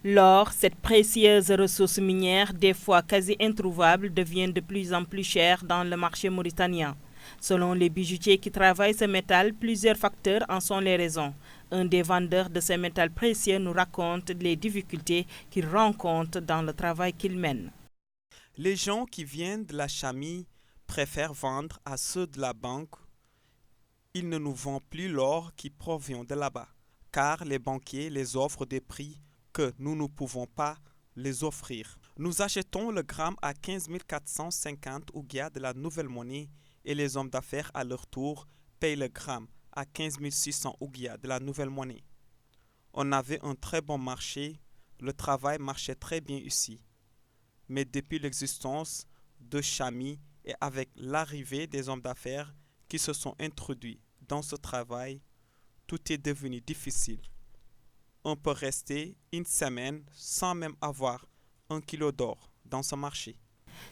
L'or, cette précieuse ressource minière, des fois quasi introuvable, devient de plus en plus chère dans le marché mauritanien. Selon les bijoutiers qui travaillent ce métal, plusieurs facteurs en sont les raisons. Un des vendeurs de ce métal précieux nous raconte les difficultés qu'il rencontre dans le travail qu'il mène. Les gens qui viennent de la Chamie préfèrent vendre à ceux de la banque. Ils ne nous vendent plus l'or qui provient de là-bas, car les banquiers les offrent des prix que nous ne pouvons pas les offrir. Nous achetons le gramme à 15 450 ouguiya de la nouvelle monnaie et les hommes d'affaires à leur tour payent le gramme à 15 600 ouguiya de la nouvelle monnaie. On avait un très bon marché, le travail marchait très bien ici. Mais depuis l'existence de Chamie et avec l'arrivée des hommes d'affaires qui se sont introduits dans ce travail, tout est devenu difficile. On peut rester une semaine sans même avoir 1 kilo d'or dans ce marché.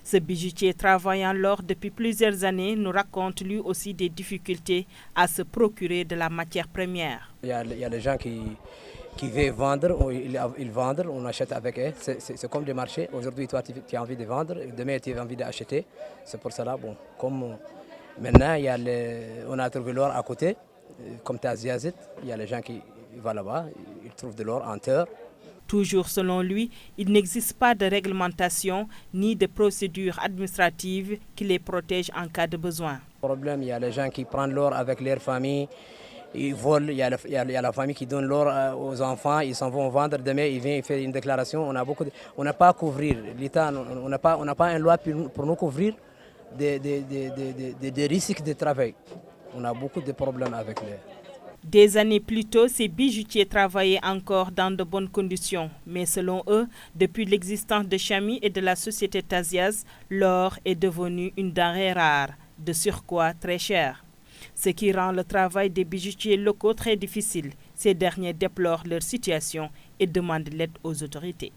Ce bijoutier travaillant l'or depuis plusieurs années nous raconte lui aussi des difficultés à se procurer de la matière première. Il y a des gens qui veulent vendre, ils vendent, on achète avec eux. C'est comme des marchés. Aujourd'hui, toi, tu as envie de vendre, demain, tu as envie d'acheter. C'est pour cela, bon, comme maintenant, on a trouvé l'or à côté, comme Taziazit, il y a les gens qui vont là-bas, ils trouvent de l'or en terre. Toujours selon lui, il n'existe pas de réglementation ni de procédures administratives qui les protègent en cas de besoin. Il y a les gens qui prennent l'or avec leur famille, ils volent, il y a la famille qui donne l'or aux enfants, ils s'en vont vendre, demain ils viennent faire une déclaration. On n'a pas à couvrir, l'État, on n'a pas une loi pour nous couvrir des risques de travail. On a beaucoup de problèmes avec les... Des années plus tôt, ces bijoutiers travaillaient encore dans de bonnes conditions. Mais selon eux, depuis l'existence de Chamie et de la société Taziaz, l'or est devenu une denrée rare, de surcroît très chère. Ce qui rend le travail des bijoutiers locaux très difficile. Ces derniers déplorent leur situation et demandent l'aide aux autorités.